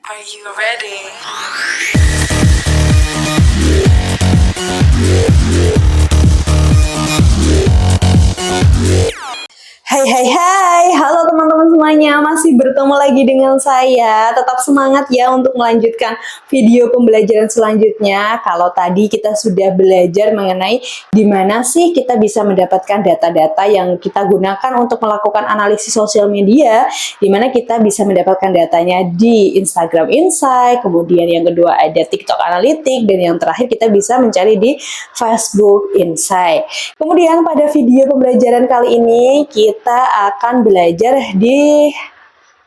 Are you ready? Hai, halo teman-teman semuanya, masih bertemu lagi dengan saya. Tetap semangat ya untuk melanjutkan video pembelajaran selanjutnya. Kalau tadi kita sudah belajar mengenai di mana sih kita bisa mendapatkan data-data yang kita gunakan untuk melakukan analisis sosial media, di mana kita bisa mendapatkan datanya di Instagram Insight, kemudian yang kedua ada TikTok Analytics, dan yang terakhir kita bisa mencari di Facebook Insight. Kemudian pada video pembelajaran kali ini kita akan belajar di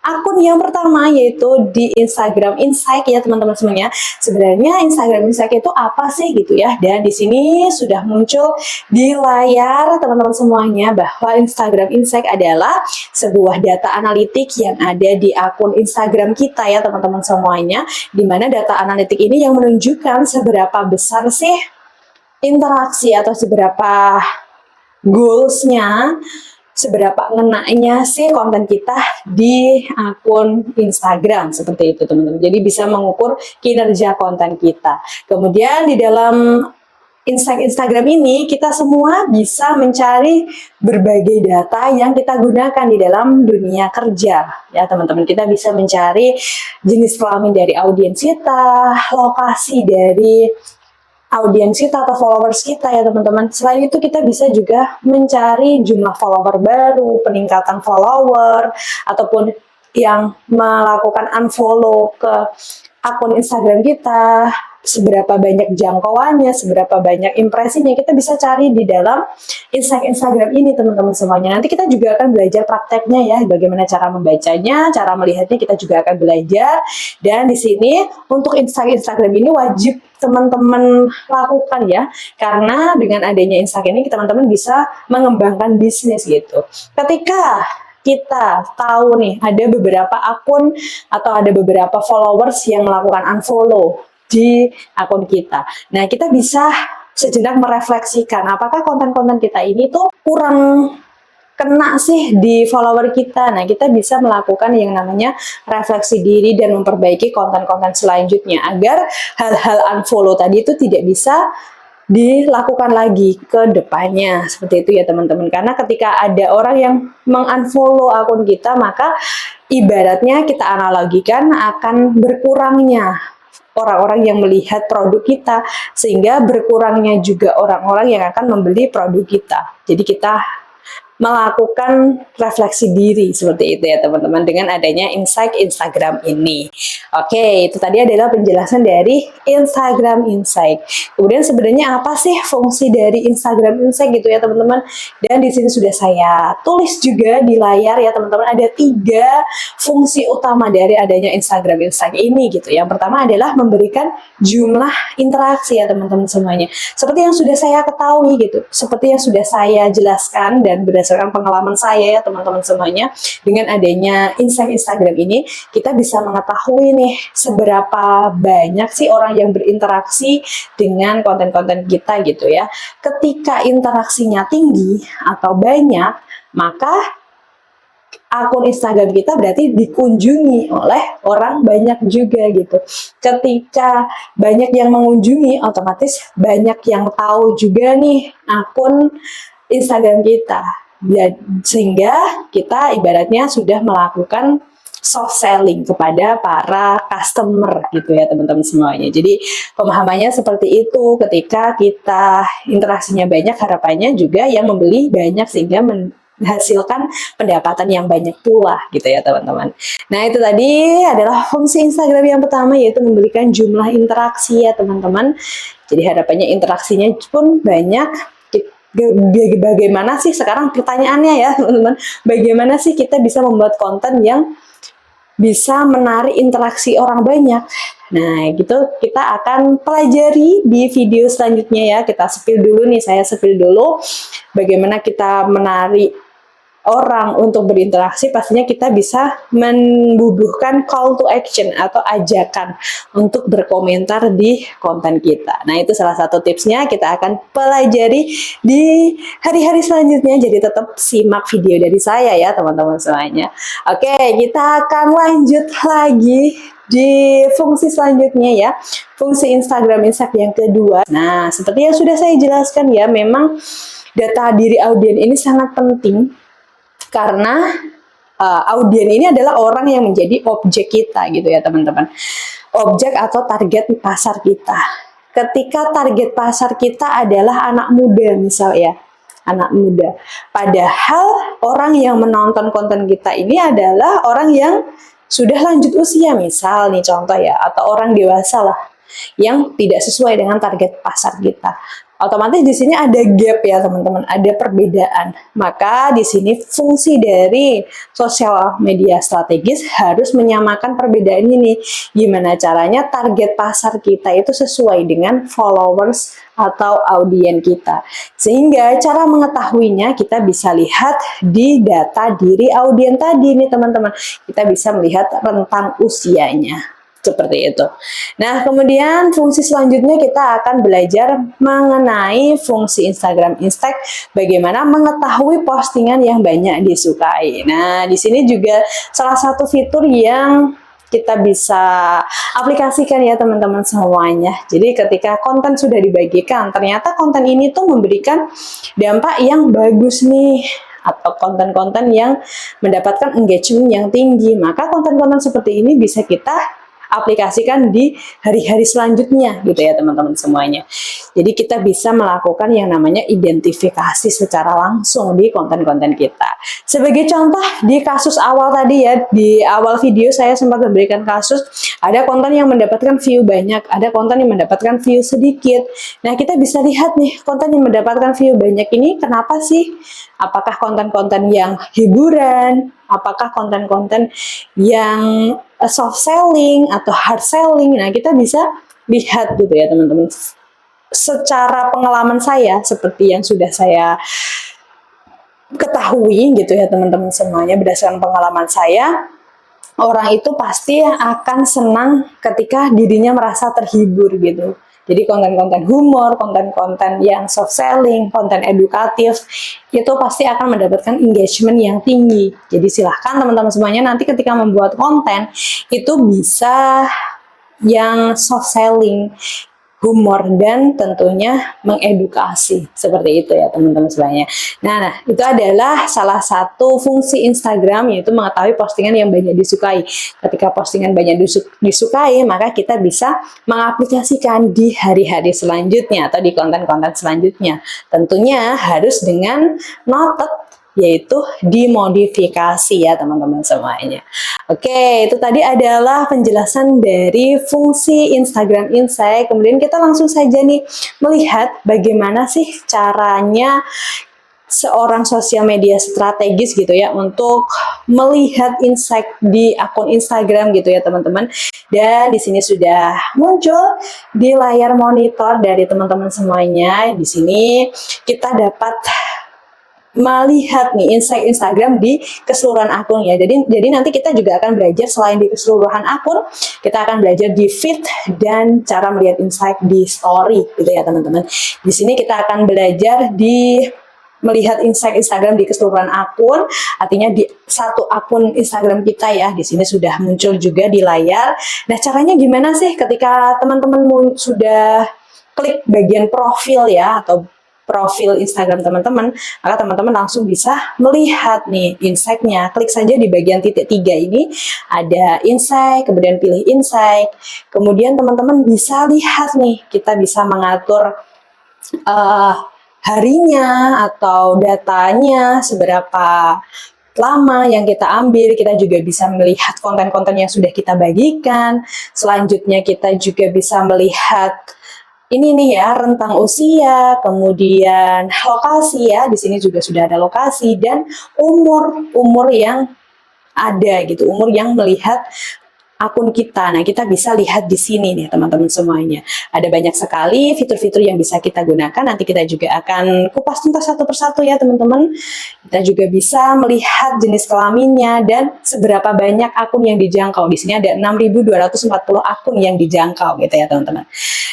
akun yang pertama, yaitu di Instagram Insight ya teman-teman semuanya. Sebenarnya Instagram Insight itu apa sih gitu ya? Dan di sini sudah muncul di layar teman-teman semuanya bahwa Instagram Insight adalah sebuah data analitik yang ada di akun Instagram kita ya teman-teman semuanya. Dimana data analitik ini yang menunjukkan seberapa besar sih interaksi atau seberapa goals-nya, seberapa ngenaknya sih konten kita di akun Instagram, seperti itu teman-teman. Jadi bisa mengukur kinerja konten kita. Kemudian di dalam Instagram ini kita semua bisa mencari berbagai data yang kita gunakan di dalam dunia kerja ya teman-teman. Kita bisa mencari jenis kelamin dari audiens kita, lokasi dari audiens kita atau followers kita ya teman-teman. Selain itu kita bisa juga mencari jumlah follower baru, peningkatan follower, ataupun yang melakukan unfollow ke akun Instagram kita, seberapa banyak jangkauannya, seberapa banyak impresinya, kita bisa cari di dalam Instagram ini teman-teman semuanya. Nanti kita juga akan belajar prakteknya ya, bagaimana cara membacanya, cara melihatnya kita juga akan belajar. Dan di sini untuk Instagram ini wajib teman-teman lakukan ya, karena dengan adanya Instagram ini teman-teman bisa mengembangkan bisnis gitu. Ketika kita tahu nih ada beberapa akun atau ada beberapa followers yang melakukan unfollow di akun kita. Nah, kita bisa sejenak merefleksikan apakah konten-konten kita ini tuh kurang kena sih di follower kita. Nah, kita bisa melakukan yang namanya refleksi diri dan memperbaiki konten-konten selanjutnya agar hal-hal unfollow tadi itu tidak bisa dilakukan lagi ke depannya. Seperti itu ya teman-teman. Karena ketika ada orang yang mengunfollow akun kita, maka ibaratnya kita analogikan akan berkurangnya orang-orang yang melihat produk kita, sehingga berkurangnya juga orang-orang yang akan membeli produk kita. Jadi kita melakukan refleksi diri seperti itu ya teman-teman dengan adanya Insight Instagram ini. Oke, itu tadi adalah penjelasan dari Instagram Insight. Kemudian sebenarnya apa sih fungsi dari Instagram Insight gitu ya teman-teman? Dan di sini sudah saya tulis juga di layar ya teman-teman, ada 3 fungsi utama dari adanya Instagram Insight ini gitu. Yang pertama adalah memberikan jumlah interaksi ya teman-teman semuanya. Seperti yang sudah saya ketahui gitu, seperti yang sudah saya jelaskan dan berdasarkan pengalaman saya ya teman-teman semuanya, dengan adanya Insight Instagram ini kita bisa mengetahui nih seberapa banyak sih orang yang berinteraksi dengan konten-konten kita gitu ya. Ketika interaksinya tinggi atau banyak, maka akun Instagram kita berarti dikunjungi oleh orang banyak juga gitu. Ketika banyak yang mengunjungi, otomatis banyak yang tahu juga nih akun Instagram kita. Sehingga kita ibaratnya sudah melakukan soft selling kepada para customer gitu ya teman-teman semuanya. Jadi pemahamannya seperti itu, ketika kita interaksinya banyak, harapannya juga yang membeli banyak sehingga menghasilkan pendapatan yang banyak pula gitu ya teman-teman. Nah, itu tadi adalah fungsi Instagram yang pertama, yaitu memberikan jumlah interaksi ya teman-teman. Jadi harapannya interaksinya pun banyak. Bagaimana sih sekarang pertanyaannya ya teman-teman, bagaimana sih kita bisa membuat konten yang bisa menarik interaksi orang banyak? Nah, gitu kita akan pelajari di video selanjutnya ya. Kita spill dulu nih, saya spill dulu bagaimana kita menarik orang untuk berinteraksi. Pastinya kita bisa membubuhkan call to action atau ajakan untuk berkomentar di konten kita. Nah, itu salah satu tipsnya, kita akan pelajari di hari-hari selanjutnya. Jadi tetap simak video dari saya ya teman-teman semuanya. Oke, kita akan lanjut lagi di fungsi selanjutnya ya, fungsi Instagram Insight yang kedua. Nah, seperti yang sudah saya jelaskan ya, memang data diri audien ini sangat penting karena audien ini adalah orang yang menjadi objek kita gitu ya teman-teman. Objek atau target pasar kita. Ketika target pasar kita adalah anak muda misal ya, anak muda. Padahal orang yang menonton konten kita ini adalah orang yang sudah lanjut usia misal nih contoh ya, atau orang dewasa lah yang tidak sesuai dengan target pasar kita. Otomatis di sini ada gap ya teman-teman, ada perbedaan. Maka di sini fungsi dari sosial media strategis harus menyamakan perbedaan ini. Gimana caranya target pasar kita itu sesuai dengan followers atau audien kita. Sehingga cara mengetahuinya kita bisa lihat di data diri audien tadi nih teman-teman. Kita bisa melihat rentang usianya. Seperti itu. Nah, kemudian fungsi selanjutnya kita akan belajar mengenai fungsi Instagram Insight, bagaimana mengetahui postingan yang banyak disukai. Nah, di sini juga salah satu fitur yang kita bisa aplikasikan ya teman-teman semuanya. Jadi ketika konten sudah dibagikan, ternyata konten ini tuh memberikan dampak yang bagus nih, atau konten-konten yang mendapatkan engagement yang tinggi, maka konten-konten seperti ini bisa kita aplikasikan di hari-hari selanjutnya gitu ya teman-teman semuanya. Jadi kita bisa melakukan yang namanya identifikasi secara langsung di konten-konten kita. Sebagai contoh di kasus awal tadi ya, di awal video saya sempat memberikan kasus ada konten yang mendapatkan view banyak, ada konten yang mendapatkan view sedikit. Nah, kita bisa lihat nih konten yang mendapatkan view banyak ini kenapa sih? Apakah konten-konten yang hiburan? Apakah konten-konten yang soft selling atau hard selling? Nah, kita bisa lihat gitu ya teman-teman. Secara pengalaman saya, seperti yang sudah saya ketahui gitu ya teman-teman semuanya, berdasarkan pengalaman saya, orang itu pasti akan senang ketika dirinya merasa terhibur gitu. Jadi konten-konten humor, konten-konten yang soft selling, konten edukatif, itu pasti akan mendapatkan engagement yang tinggi. Jadi silahkan teman-teman semuanya nanti ketika membuat konten, itu bisa yang soft selling, humor, dan tentunya mengedukasi. Seperti itu ya teman-teman semuanya. Nah, itu adalah salah satu fungsi Instagram, yaitu mengetahui postingan yang banyak disukai. Ketika postingan banyak disukai, maka kita bisa mengaplikasikan di hari-hari selanjutnya atau di konten-konten selanjutnya. Tentunya harus dengan noted, yaitu dimodifikasi ya teman-teman semuanya. Oke, itu tadi adalah penjelasan dari fungsi Instagram Insight. Kemudian kita langsung saja nih melihat bagaimana sih caranya seorang sosial media strategis gitu ya untuk melihat insight di akun Instagram gitu ya teman-teman. Dan di sini sudah muncul di layar monitor dari teman-teman semuanya. Di sini kita dapat melihat nih insight Instagram di keseluruhan akun ya. Jadi nanti kita juga akan belajar selain di keseluruhan akun, kita akan belajar di feed dan cara melihat insight di story gitu ya teman-teman. Di sini kita akan belajar di melihat insight Instagram di keseluruhan akun, artinya di satu akun Instagram kita ya. Di sini sudah muncul juga di layar. Nah, caranya gimana sih ketika teman-teman sudah klik bagian profil ya, atau profil Instagram teman-teman, maka teman-teman langsung bisa melihat nih insight-nya. Klik saja di bagian titik 3 ini, ada insight, kemudian pilih insight. Kemudian teman-teman bisa lihat nih, kita bisa mengatur harinya atau datanya, seberapa lama yang kita ambil. Kita juga bisa melihat konten-konten yang sudah kita bagikan. Selanjutnya kita juga bisa melihat ini nih ya, rentang usia, kemudian lokasi ya, di sini juga sudah ada lokasi, dan umur yang ada gitu, umur yang melihat akun kita. Nah, kita bisa lihat di sini nih teman-teman semuanya. Ada banyak sekali fitur-fitur yang bisa kita gunakan. Nanti kita juga akan kupas tuntas satu persatu ya teman-teman. Kita juga bisa melihat jenis kelaminnya dan seberapa banyak akun yang dijangkau. Di sini ada 6.240 akun yang dijangkau gitu ya teman-teman.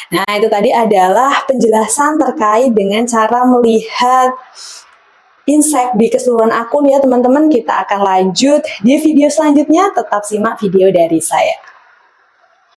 Nah, itu tadi adalah penjelasan terkait dengan cara melihat insight di keseluruhan akun ya teman-teman. Kita akan lanjut di video selanjutnya. Tetap simak video dari saya.